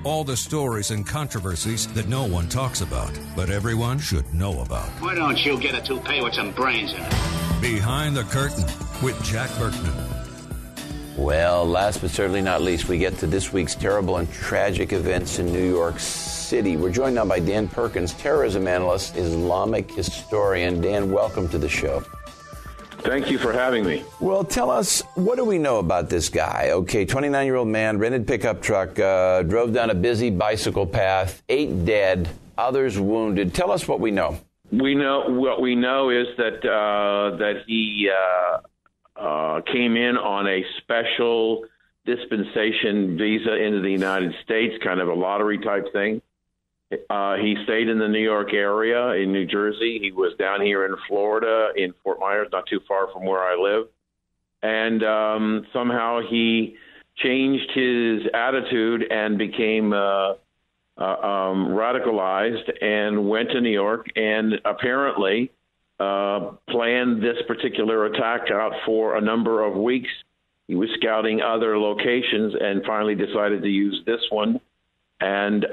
All the stories and controversies that no one talks about, but everyone should know about. Why don't you get a toupee with some brains in it? Behind the Curtain with Jack Burkman. Well, last but certainly not least, we get to this week's terrible and tragic events in New York City. We're joined now by Dan Perkins, terrorism analyst, Islamic historian. Dan, welcome to the show. Thank you for having me. Well, tell us, what do we know about this guy? Okay, 29-year-old man, rented pickup truck, drove down a busy bicycle path, 8 dead, others wounded. Tell us what we know. What we know is that he came in on a special dispensation visa into the United States, kind of a lottery type thing. He stayed in the New York area, in New Jersey. He was down here in Florida, in Fort Myers, not too far from where I live. And somehow he changed his attitude and became radicalized and went to New York and apparently planned this particular attack out for a number of weeks. He was scouting other locations and finally decided to use this one and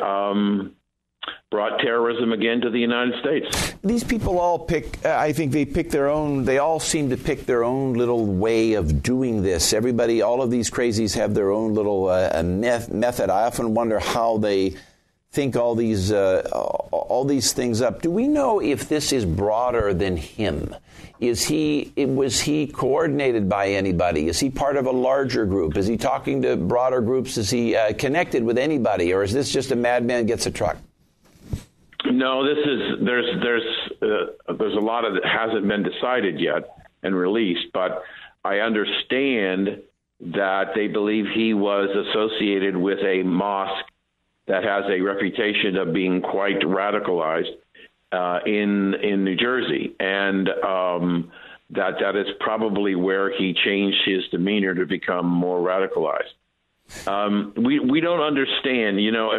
brought terrorism again to the United States. These people all pick, I think they pick their own, they all seem to pick their own little way of doing this. Everybody, all of these crazies have their own little method. I often wonder how they think all these things up. Do we know if this is broader than him? Was he coordinated by anybody? Is he part of a larger group? Is he talking to broader groups? Is he connected with anybody? Or is this just a madman gets a truck? No, there's a lot of that hasn't been decided yet and released, but I understand that they believe he was associated with a mosque that has a reputation of being quite radicalized in New Jersey, and that is probably where he changed his demeanor to become more radicalized. We don't understand, you know,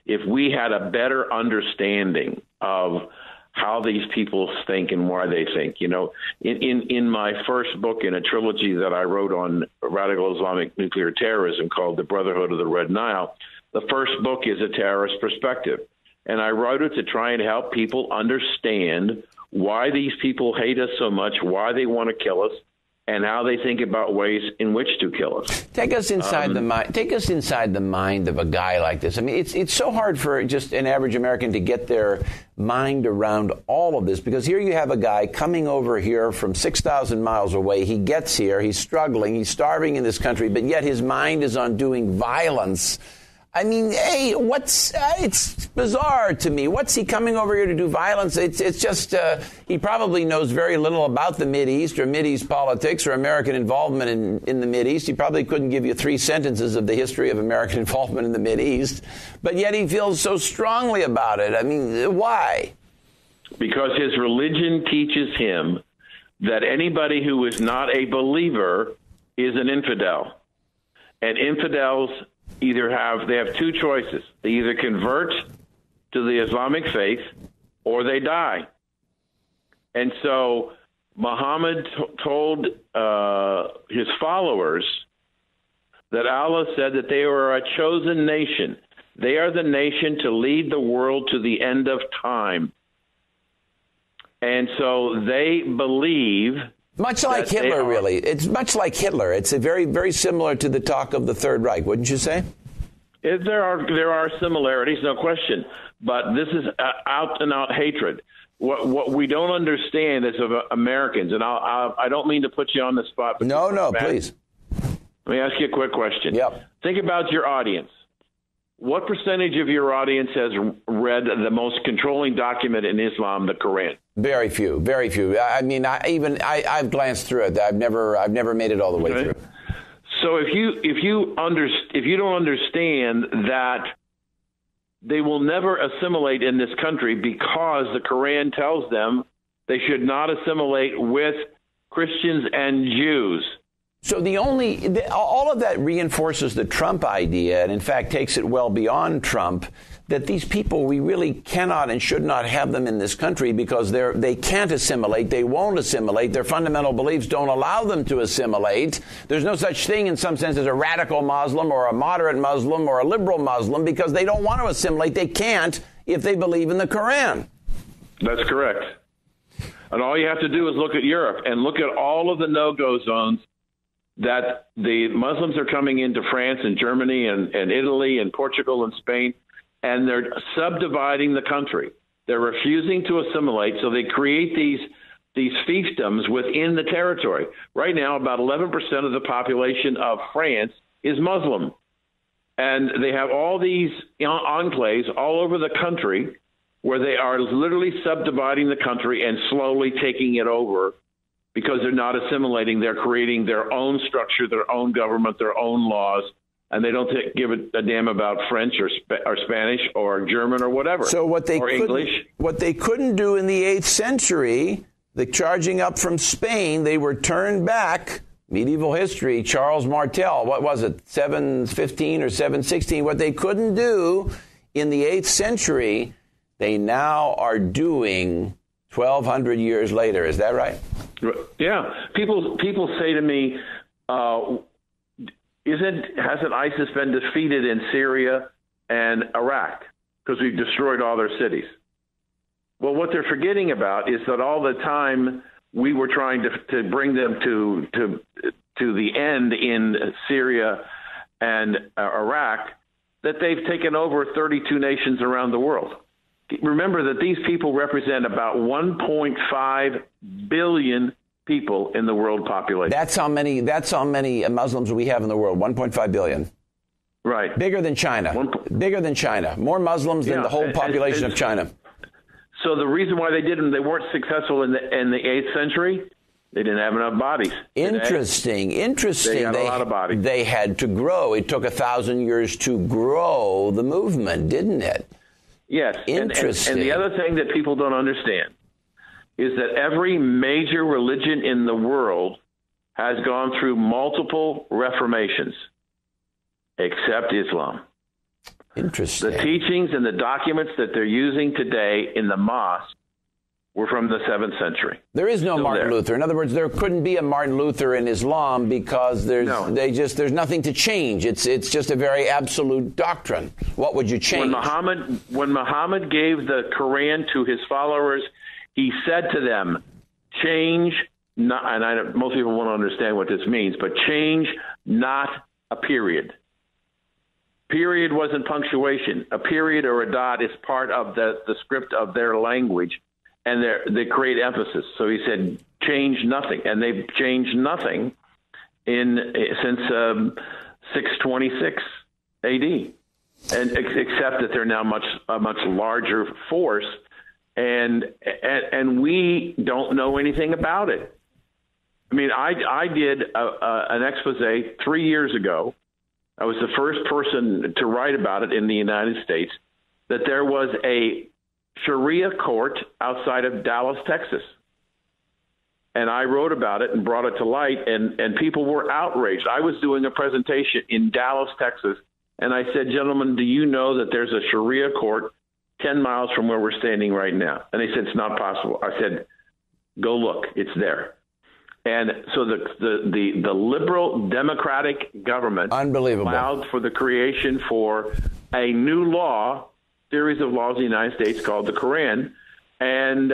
if we had a better understanding of how these people think and why they think. You know, in my first book in a trilogy that I wrote on radical Islamic nuclear terrorism called The Brotherhood of the Red Nile, the first book is a terrorist perspective. And I wrote it to try and help people understand why these people hate us so much, why they want to kill us, and how they think about ways in which to kill us. Take us inside the mind. Take us inside the mind of a guy like this. I mean, it's so hard for just an average American to get their mind around all of this, because here you have a guy coming over here from 6,000 miles away. He gets here. He's struggling. He's starving in this country, but yet his mind is on doing violence. I mean, hey, it's bizarre to me. What's he coming over here to do violence? It's just, he probably knows very little about the Mideast or Mideast politics or American involvement in the Mideast. He probably couldn't give you 3 sentences of the history of American involvement in the Mideast, but yet he feels so strongly about it. I mean, why? Because his religion teaches him that anybody who is not a believer is an infidel. And infidels they have 2 choices. They either convert to the Islamic faith or they die. And so Muhammad told his followers that Allah said that they were a chosen nation. They are the nation to lead the world to the end of time. And so they believe... Much like Hitler, really. It's much like Hitler. It's a very, very similar to the talk of the Third Reich, wouldn't you say? There are similarities, no question. But this is out-and-out hatred. What we don't understand as Americans, and I don't mean to put you on the spot. But no, please. Let me ask you a quick question. Yep. Think about your audience. What percentage of your audience has read the most controlling document in Islam, the Quran? Very few, very few. I mean, I've glanced through it. I've never made it all the way through. So if you don't understand that they will never assimilate in this country because the Quran tells them they should not assimilate with Christians and Jews. So all of that reinforces the Trump idea, and in fact takes it well beyond Trump, that these people, we really cannot and should not have them in this country because they can't assimilate, they won't assimilate, their fundamental beliefs don't allow them to assimilate. There's no such thing in some sense as a radical Muslim or a moderate Muslim or a liberal Muslim because they don't want to assimilate. They can't if they believe in the Quran. That's correct. And all you have to do is look at Europe and look at all of the no-go zones that the Muslims are coming into France and Germany and Italy and Portugal and Spain, and they're subdividing the country. They're refusing to assimilate, so they create these fiefdoms within the territory. Right now, about 11% of the population of France is Muslim. And they have all these enclaves all over the country where they are literally subdividing the country and slowly taking it over because they're not assimilating. They're creating their own structure, their own government, their own laws, and they don't give a damn about French or Spanish or German or whatever. So what they couldn't do in the 8th century, the charging up from Spain, they were turned back. Medieval history, Charles Martel, what was it, 715 or 716? What they couldn't do in the 8th century, they now are doing 1,200 years later. Is that right? Yeah. People say to me, hasn't ISIS been defeated in Syria and Iraq because we've destroyed all their cities? Well, what they're forgetting about is that all the time we were trying to bring them to the end in Syria and Iraq, that they've taken over 32 nations around the world. Remember that these people represent about 1.5 billion people in the world population. That's how many Muslims we have in the world, 1.5 billion. Right. Bigger than China. Bigger than China. More Muslims than the whole population of China. So the reason why they weren't successful in the 8th century, they didn't have enough bodies. Interesting. They had a lot of bodies. They had to grow. It took 1,000 years to grow the movement, didn't it? Yes. Interesting. And the other thing that people don't understand is that every major religion in the world has gone through multiple reformations, except Islam. Interesting. The teachings and the documents that they're using today in the mosque were from the 7th century. There is no Martin Luther. In other words, there couldn't be a Martin Luther in Islam because there's nothing to change. It's just a very absolute doctrine. What would you change? When Muhammad gave the Quran to his followers, he said to them, change, most people won't understand what this means, but change, not a period. Period wasn't punctuation. A period or a dot is part of the script of their language, and they create emphasis. So he said, change nothing. And they've changed nothing since 626 AD, and except that they're now a much larger force, and we don't know anything about it. I mean, I did an expose 3 years ago. I was the first person to write about it in the United States, that there was a Sharia court outside of Dallas, Texas. And I wrote about it and brought it to light, and people were outraged. I was doing a presentation in Dallas, Texas, and I said, gentlemen, do you know that there's a Sharia court 10 miles from where we're standing right now? And they said, it's not possible. I said, go look, it's there. And so the liberal democratic government allowed for the creation for a new law, series of laws in the United States called the Quran. And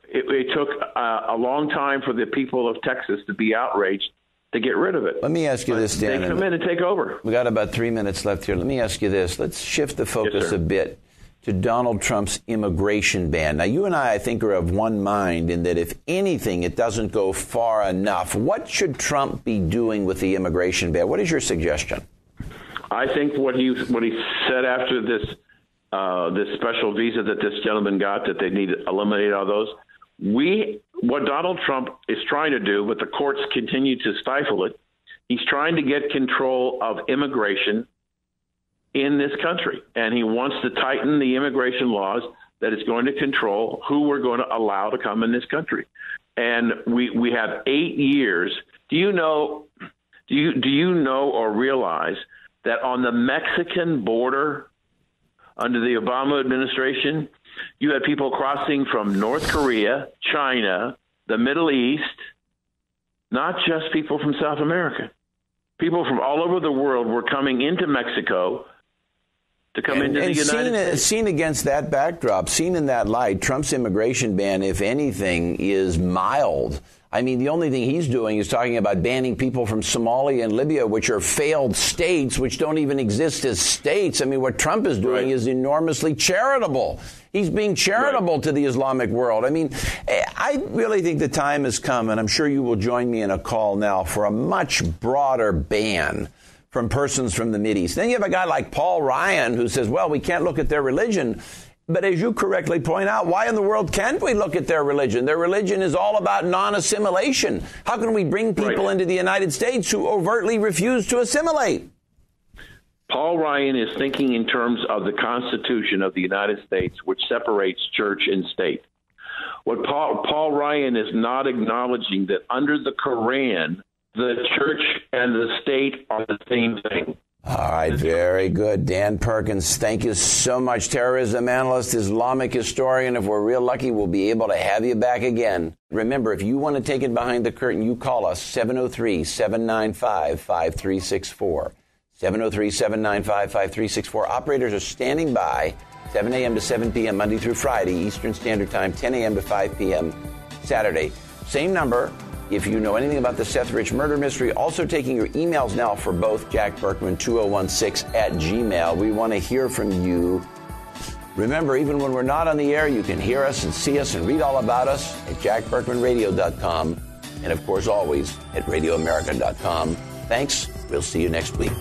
it took a long time for the people of Texas to be outraged to get rid of it. Let me ask you this, Dan. They come in and take over. We got about 3 minutes left here. Let me ask you this. Let's shift the focus a bit to Donald Trump's immigration ban. Now, you and I think, are of one mind in that if anything, it doesn't go far enough. What should Trump be doing with the immigration ban? What is your suggestion? I think what he said after this special visa that this gentleman got, that they need to eliminate all those. What Donald Trump is trying to do, but the courts continue to stifle it, he's trying to get control of immigration in this country. And he wants to tighten the immigration laws that is going to control who we're going to allow to come in this country. And we have 8 years. Do you know or realize that on the Mexican border, under the Obama administration, you had people crossing from North Korea, China, the Middle East, not just people from South America. People from all over the world were coming into Mexico to come into the United States. Seen against that backdrop, seen in that light, Trump's immigration ban, if anything, is mild. I mean, the only thing he's doing is talking about banning people from Somalia and Libya, which are failed states, which don't even exist as states. I mean, what Trump is doing is enormously charitable. He's being charitable to the Islamic world. I mean, I really think the time has come, and I'm sure you will join me in a call now for a much broader ban from persons from the Mideast. Then you have a guy like Paul Ryan who says, well, we can't look at their religion. But as you correctly point out, why in the world can't we look at their religion? Their religion is all about non-assimilation. How can we bring people into the United States who overtly refuse to assimilate? Paul Ryan is thinking in terms of the Constitution of the United States, which separates church and state. What Paul Ryan is not acknowledging that under the Quran, the church and the state are the same thing. All right, very good. Dan Perkins, thank you so much. Terrorism analyst, Islamic historian. If we're real lucky, we'll be able to have you back again. Remember, if you want to take it behind the curtain, you call us 703-795-5364. 703-795-5364. Operators are standing by 7 a.m. to 7 p.m. Monday through Friday, Eastern Standard Time, 10 a.m. to 5 p.m. Saturday. Same number. If you know anything about the Seth Rich murder mystery, also taking your emails now for both, Jack Burkman 2016 at Gmail. We want to hear from you. Remember, even when we're not on the air, you can hear us and see us and read all about us at jackburkmanradio.com. And of course, always at radioamerica.com. Thanks. We'll see you next week.